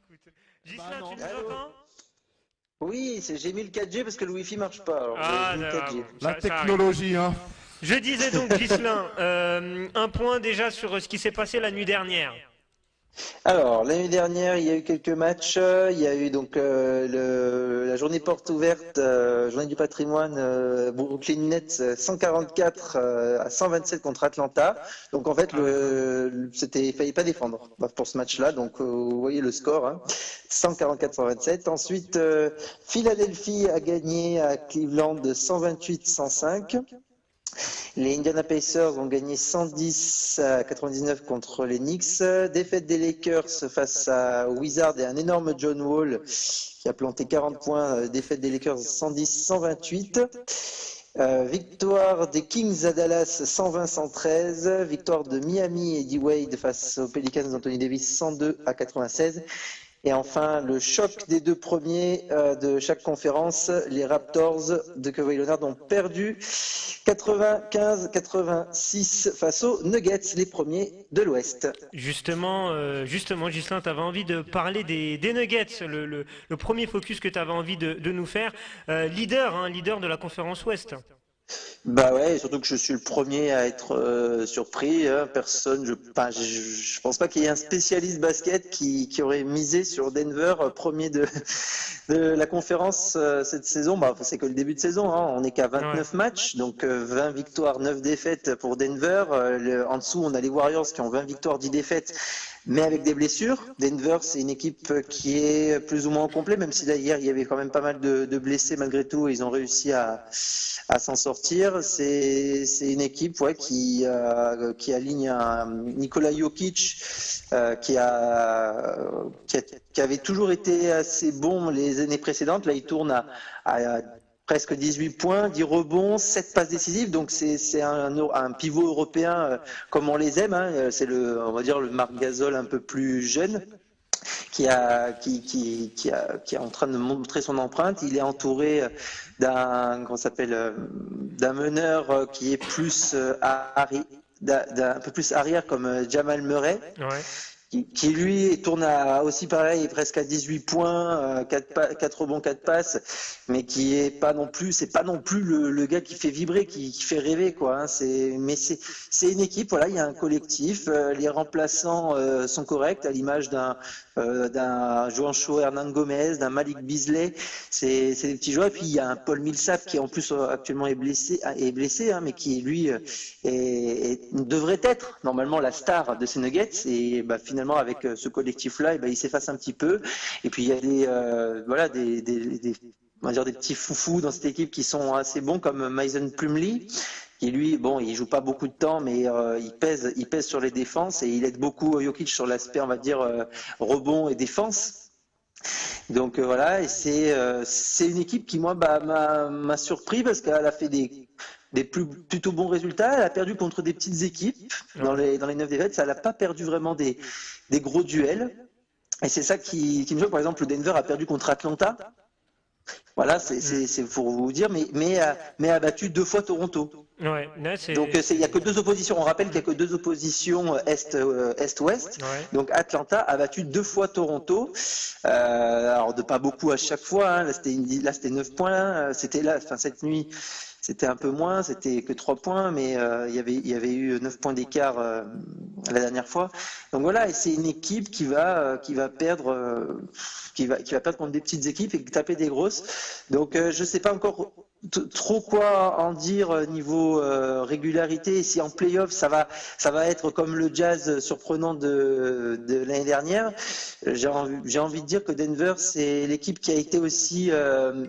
Bah Gislain, tu non. nous Allô? entends? Oui, j'ai mis le 4G parce que le Wi-Fi marche pas. Alors Ah, j'ai mis le d'accord, 4G. bon, La ça arrive. technologie, hein. Je disais donc, Gislain, un point déjà sur ce qui s'est passé la nuit dernière. Alors, l'année dernière, il y a eu quelques matchs. Il y a eu donc la journée porte ouverte, journée du patrimoine, Brooklyn Nets 144 à 127 contre Atlanta. Donc en fait, Ah ouais, quand même. il fallait pas défendre pour ce match-là. Donc vous voyez le score, hein, 144-127. Ensuite, Philadelphie a gagné à Cleveland 128-105. Les Indiana Pacers ont gagné 110 à 99 contre les Knicks. Défaite des Lakers face à Wizards et un énorme John Wall qui a planté 40 points. Défaite des Lakers 110-128. Victoire des Kings à Dallas 120-113. Victoire de Miami et D-Wade face aux Pelicans d'Anthony Davis 102 à 96. Et enfin, le choc des deux premiers de chaque conférence, les Raptors de Kawhi Leonard ont perdu 95-86 face aux Nuggets, les premiers de l'Ouest. Justement, Gislain, tu avais envie de parler des Nuggets, le premier focus que tu avais envie de nous faire. Leader de la conférence Ouest. Bah ouais, et surtout que je suis le premier à être surpris, hein. Personne, je pense pas qu'il y ait un spécialiste basket qui aurait misé sur Denver, premier de la conférence cette saison. Bah, c'est que le début de saison, hein. On n'est qu'à Ouais. 29 matchs, donc 20 victoires, 9 défaites pour Denver. En dessous, on a les Warriors qui ont 20 victoires, 10 défaites, mais avec des blessures. Denver, c'est une équipe qui est plus ou moins au complet, même si là, hier, il y avait quand même pas mal de blessés malgré tout. Ils ont réussi à s'en sortir. C'est une équipe qui aligne un Nikola Jokic qui avait toujours été assez bon les années précédentes. Là, il tourne à presque 18 points, 10 rebonds, 7 passes décisives. Donc c'est un pivot européen comme on les aime, hein. C'est on va dire le Marc Gasol un peu plus jeune qui est en train de montrer son empreinte. Il est entouré d'un meneur qui est plus un peu plus arrière comme Jamal Murray, Ouais. qui lui tourne aussi pareil, presque à 18 points, 4 rebonds, 4 passes, mais qui est pas non plus, c'est pas non plus le gars qui fait vibrer, qui fait rêver, quoi, hein. C'est une équipe, voilà, il y a un collectif, les remplaçants sont corrects, à l'image d'un Juancho Hernan Gomez, d'un Malik Beasley, c'est des petits joueurs, et puis il y a un Paul Millsap qui en plus actuellement est blessé, hein, mais qui lui devrait être normalement la star de ces Nuggets, et bah, finalement avec ce collectif-là, et bah, il s'efface un petit peu. Et puis il y a on va dire des petits foufous dans cette équipe qui sont assez bons comme Mason Plumlee, qui lui, bon, il joue pas beaucoup de temps, mais il pèse sur les défenses et il aide beaucoup Jokic sur l'aspect, on va dire, rebond et défense. Donc voilà, et c'est une équipe qui moi m'a surpris parce qu'elle a fait plutôt bons résultats. Elle a perdu contre des petites équipes Ouais. dans les 9 défaites. Ça, elle n'a pas perdu vraiment des gros duels. Et c'est ça qui me choque. Par exemple, le Denver a perdu contre Atlanta. Voilà, Hmm. c'est pour vous dire, mais a battu 2 fois Toronto. Ouais. Là, Donc il n'y a que 2 oppositions. On rappelle qu'il n'y a que 2 oppositions Est-Ouest. Ouais. Donc Atlanta a battu 2 fois Toronto. Alors de pas beaucoup à chaque fois, hein. Là c'était 9 points. C'était là, enfin cette nuit, c'était un peu moins. C'était que 3 points, mais il y avait eu 9 points d'écart la dernière fois. Donc voilà, et c'est une équipe qui va perdre. Qui va perdre contre des petites équipes et taper des grosses. Donc je sais pas encore trop quoi en dire niveau régularité. Si en playoff ça va être comme le Jazz surprenant de l'année dernière. J'ai envie de dire que Denver c'est l'équipe qui a été aussi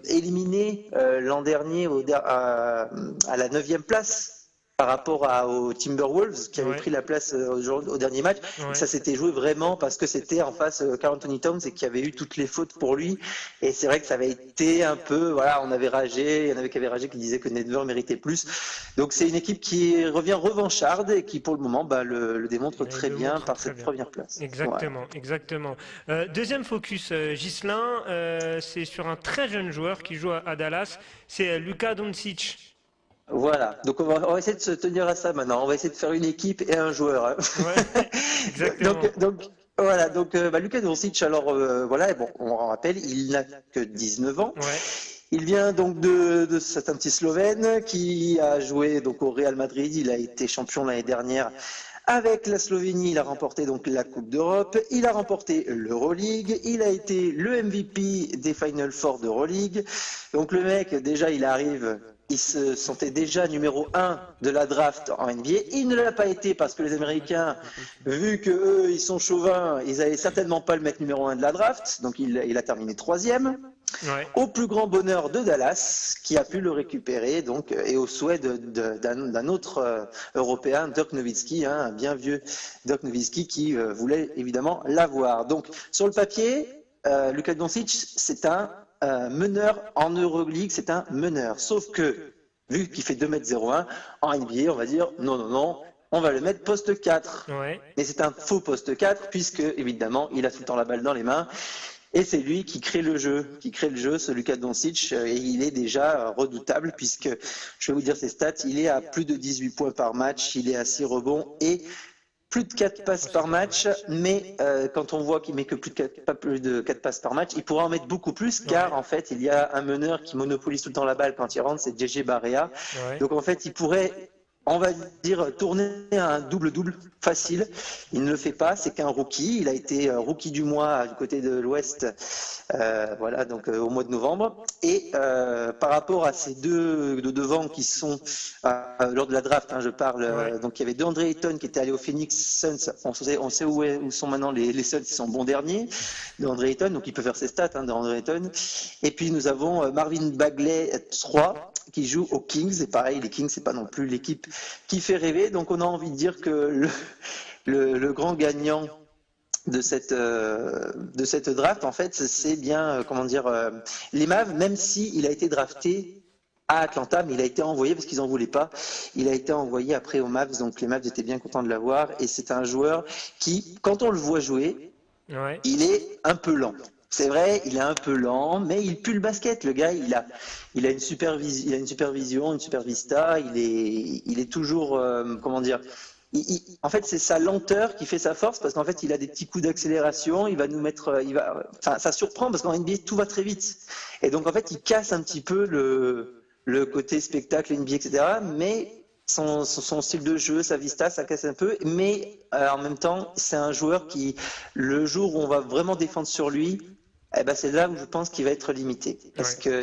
éliminée l'an dernier à la 9e place par rapport aux Timberwolves qui avaient Ouais. pris la place au dernier match. Et Ouais. ça s'était joué vraiment parce que c'était en face Karl Anthony Towns et qui avait eu toutes les fautes pour lui. Et c'est vrai que ça avait été un peu, voilà, on avait ragé, il y en avait qui avaient ragé, qui disaient que Denver méritait plus. Donc c'est une équipe qui revient revancharde et qui pour le moment le démontre Il très le bien montre par très cette bien. première place. Voilà. Exactement, exactement. Deuxième focus, Ghislain, c'est sur un très jeune joueur qui joue à Dallas, c'est Luka Doncic. Voilà, donc on va essayer de se tenir à ça maintenant. On va essayer de faire une équipe et un joueur, hein. Ouais, exactement. Donc Voilà, donc Luka Doncic, alors voilà, bon, on rappelle, il n'a que 19 ans. Ouais. Il vient donc c'est un petit Slovène qui a joué donc au Real Madrid. Il a été champion l'année dernière avec la Slovénie. Il a remporté donc la Coupe d'Europe. Il a remporté l'Euroleague. Il a été le MVP des Final Four d'Euroleague. Donc le mec, déjà, il arrive. Il se sentait déjà numéro 1 de la draft en NBA. Il ne l'a pas été parce que les Américains, vu que eux, ils sont chauvins, ils n'allaient certainement pas le mettre numéro 1 de la draft. Donc il a terminé 3e. Ouais. Au plus grand bonheur de Dallas, qui a pu le récupérer, donc, et au souhait d'un autre Européen, Dirk Nowitzki, un bien vieux Dirk Nowitzki, qui voulait évidemment l'avoir. Donc, sur le papier, Luka Doncic, c'est un meneur en Euroleague, c'est un meneur. Sauf que, vu qu'il fait 2,01 m, en NBA, on va dire non, on va le mettre poste 4. Ouais. Mais c'est un faux poste 4, puisque, évidemment, il a tout le temps la balle dans les mains. Et c'est lui qui crée le jeu, ce Luka Doncic, et il est déjà redoutable puisque, je vais vous dire ses stats, il est à plus de 18 points par match, il est à 6 rebonds et plus de 4 passes par match, mais quand on voit qu'il met que pas plus de 4 passes par match, il pourra en mettre beaucoup plus car en fait il y a un meneur qui monopolise tout le temps la balle quand il rentre, c'est JJ Barea. Ouais. Donc en fait il pourrait, on va dire, tourner un double-double facile. Il ne le fait pas, c'est qu'un rookie. Il a été rookie du mois du côté de l'Ouest, voilà, donc au mois de novembre. Et par rapport à ces deux de devant qui sont lors de la draft, je parle. Donc il y avait DeAndre Ayton qui était allé au Phoenix Suns. On sait où sont maintenant les Suns qui sont bons derniers. DeAndre Ayton, donc il peut faire ses stats, DeAndre Ayton. Et puis nous avons Marvin Bagley 3 qui joue aux Kings. Et pareil, les Kings, c'est pas non plus l'équipe qui fait rêver. Donc on a envie de dire que le grand gagnant de cette draft, en fait, c'est bien, les Mavs, même s'il a été drafté à Atlanta, mais il a été envoyé parce qu'ils n'en voulaient pas. Il a été envoyé après aux Mavs, donc les Mavs étaient bien contents de l'avoir. Et c'est un joueur qui, quand on le voit jouer, il est un peu lent. C'est vrai, il est un peu lent, mais il pue le basket. Le gars, il a une super vision, une super vista. Il est toujours, en fait, c'est sa lenteur qui fait sa force parce qu'en fait, il a des petits coups d'accélération. Il va nous mettre, ça surprend parce qu'en NBA, tout va très vite. Et donc, en fait, il casse un petit peu le côté spectacle NBA, etc. Mais son style de jeu, sa vista, ça casse un peu. Mais en même temps, c'est un joueur qui, le jour où on va vraiment défendre sur lui, c'est là où je pense qu'il va être limité. Parce que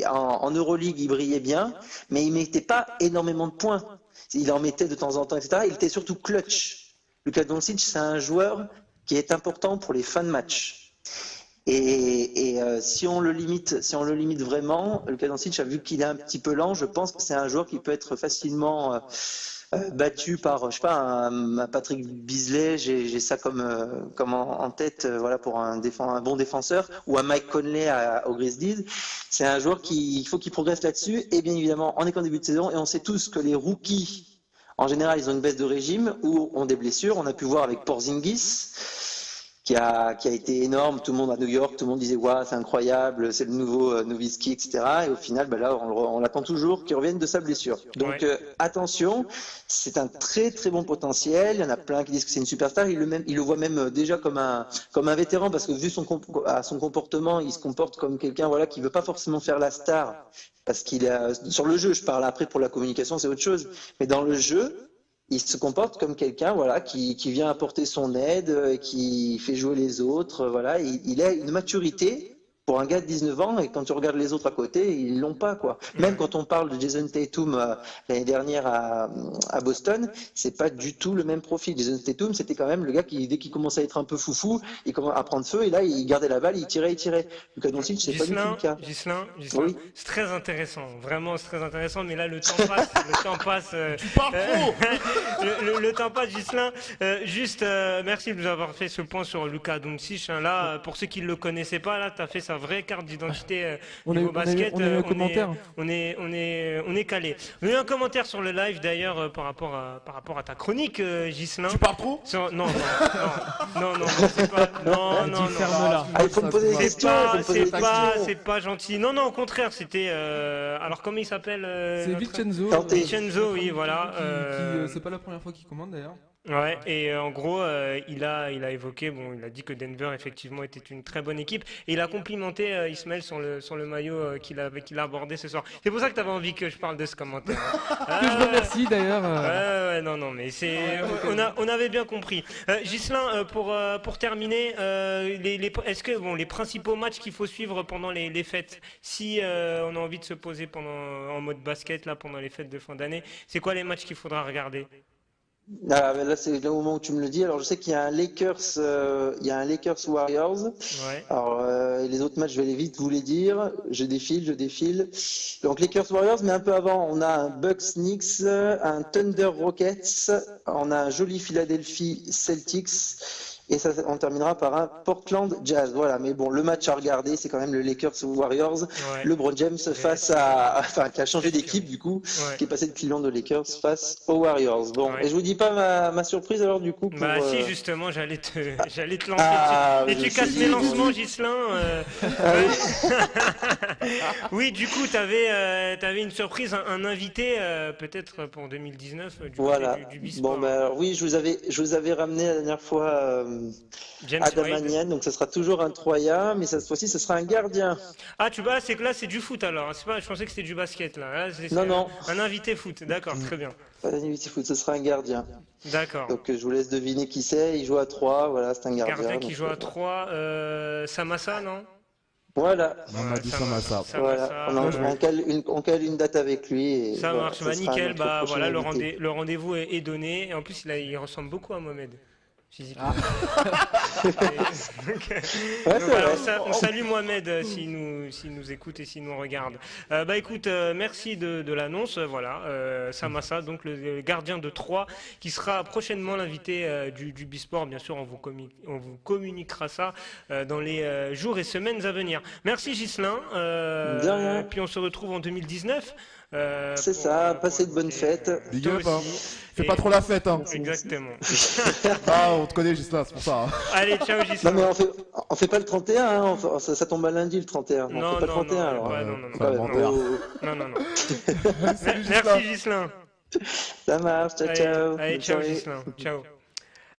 en Euroleague, il brillait bien, mais il mettait pas énormément de points. Il en mettait de temps en temps, etc. Il était surtout clutch. Luka Doncic, c'est un joueur qui est important pour les fins de match. Et si on le limite vraiment, Luka Doncic, vu qu'il est un petit peu lent, je pense que c'est un joueur qui peut être facilement battu par, je sais pas, un Patrick Beasley, j'ai ça comme en tête, voilà, pour un bon défenseur, ou un Mike Conley aux Grizzlies. C'est un joueur il faut qu'il progresse là-dessus. Et bien évidemment, on est qu'en début de saison et on sait tous que les rookies, en général, ils ont une baisse de régime ou ont des blessures. On a pu voir avec Porzingis, qui a été énorme. Tout le monde à New York, tout le monde disait ouais, c'est incroyable, c'est le nouveau Nowitzki, etc. Et au final, là, on l'attend toujours qu'il revienne de sa blessure. Donc attention, c'est un très très bon potentiel. Il y en a plein qui disent que c'est une superstar. Il le voit même déjà comme un vétéran parce que vu son comportement, il se comporte comme quelqu'un, voilà, qui veut pas forcément faire la star parce qu'il est sur le jeu. Je parle après pour la communication, c'est autre chose. Mais dans le jeu, il se comporte comme quelqu'un, voilà, qui vient apporter son aide, qui fait jouer les autres, voilà. Il a une maturité pour un gars de 19 ans, et quand tu regardes les autres à côté, ils l'ont pas, quoi. Même quand on parle de Jason Tatum l'année dernière à Boston, c'est pas du tout le même profil. Jason Tatum, c'était quand même le gars qui, dès qu'il commençait à être un peu foufou, il commençait à prendre feu, et là, il gardait la balle, il tirait. Luka Doncic, c'est pas du tout le cas. Gislain, Oui. c'est très intéressant, vraiment c'est très intéressant, mais là le temps passe. Tu parles trop. le temps passe, Gislain. Juste, merci de nous avoir fait ce point sur Luka Doncic. Là, pour ceux qui ne le connaissaient pas, là, tu as fait sa vraie carte d'identité niveau basket. On a eu un commentaire. On est calé. On a eu un commentaire sur le live d'ailleurs par rapport à ta chronique, Gislain. Tu parles trop. Non, c'est pas. Non. Ferme-la. Il faut me poser des questions. C'est pas gentil. Non, au contraire, c'était. Alors, comment il s'appelle C'est Vincenzo. Vincenzo, oui, voilà. C'est pas la première fois qu'il commande d'ailleurs. Ouais, et en gros, il a évoqué, bon, il a dit que Denver effectivement était une très bonne équipe, et il a complimenté Ismaël sur le maillot qu'il a abordé ce soir. C'est pour ça que tu avais envie que je parle de ce commentaire. Hein. Que je remercie d'ailleurs. Ouais, non, non, mais on avait bien compris. Ghislain, pour terminer, est-ce que bon, les principaux matchs qu'il faut suivre pendant les fêtes, si on a envie de se poser en mode basket là pendant les fêtes de fin d'année, c'est quoi les matchs qu'il faudra regarder? Ah, ben là, c'est le moment où tu me le dis. Alors, je sais qu'il y a un Lakers Warriors. Ouais. Alors, et les autres matchs, je vais aller vite vous les dire. Je défile. Donc, Lakers Warriors, mais un peu avant, on a un Bucks Knicks, un Thunder Rockets, on a un joli Philadelphie Celtics. Et ça, on terminera par un Portland Jazz. Voilà, mais bon, le match à regarder, c'est quand même le Lakers Warriors. Ouais. LeBron James qui a changé d'équipe du coup, Ouais. qui est passé de Cleveland aux Lakers face aux Warriors. Bon, Ouais. et je vous dis pas ma surprise alors du coup. Bah si, justement, j'allais te lancer Ah, dessus. Et tu casses mes lancements, Ghislain. Oui, du coup, t'avais une surprise, un invité, peut-être pour 2019, du Voilà. côté du Bisport. Bon, ben alors, oui, je vous avais ramené la dernière fois James Adam Wade. Anian, donc ça sera toujours un Troyen, mais cette fois-ci, ce sera un gardien. Ah, c'est que là, c'est du foot alors. C'est pas, je pensais que c'était du basket là. Là, Non. Un invité foot, d'accord, très bien. Pas d'animité foot, ce sera un gardien. D'accord. Donc je vous laisse deviner qui c'est. Il joue à 3, voilà, c'est un gardien. Gardien qui donc, joue à 3, Samassa, non? Voilà. Mamadi Samassa. Voilà, on cale une date avec lui. Et Ça voilà, marche, ce bah sera nickel, notre bah prochain voilà, invité. le rendez-vous est donné. Et en plus, il ressemble beaucoup à Mohamed, physiquement. Ouais, Donc, c'est voilà, vrai. on salue Mohamed s'il nous écoute et s'il nous regarde. Bah écoute, merci de l'annonce. Voilà, Samassa, donc le gardien de Troyes, qui sera prochainement l'invité du Bisport. Bien sûr, on vous communiquera ça dans les jours et semaines à venir. Merci Ghislain. De rien. Et puis on se retrouve en 2019. C'est ça, passez de bonnes fêtes. Big Toi up, hein. aussi. Fais Et- pas trop la fête, hein. Exactement. Ah, on te connaît, Gislain, c'est pour ça. Hein. Allez, ciao Ghislain. Non, mais on fait pas le 31, hein, ça tombe à lundi le 31. On fait pas le 31 alors. ouais, non. Quand même, menteur. Non. Salut, Gislain. Merci Ghislain. Ça marche, ciao, ciao. Allez, Bonne ciao soirée. Ghislain. Ciao.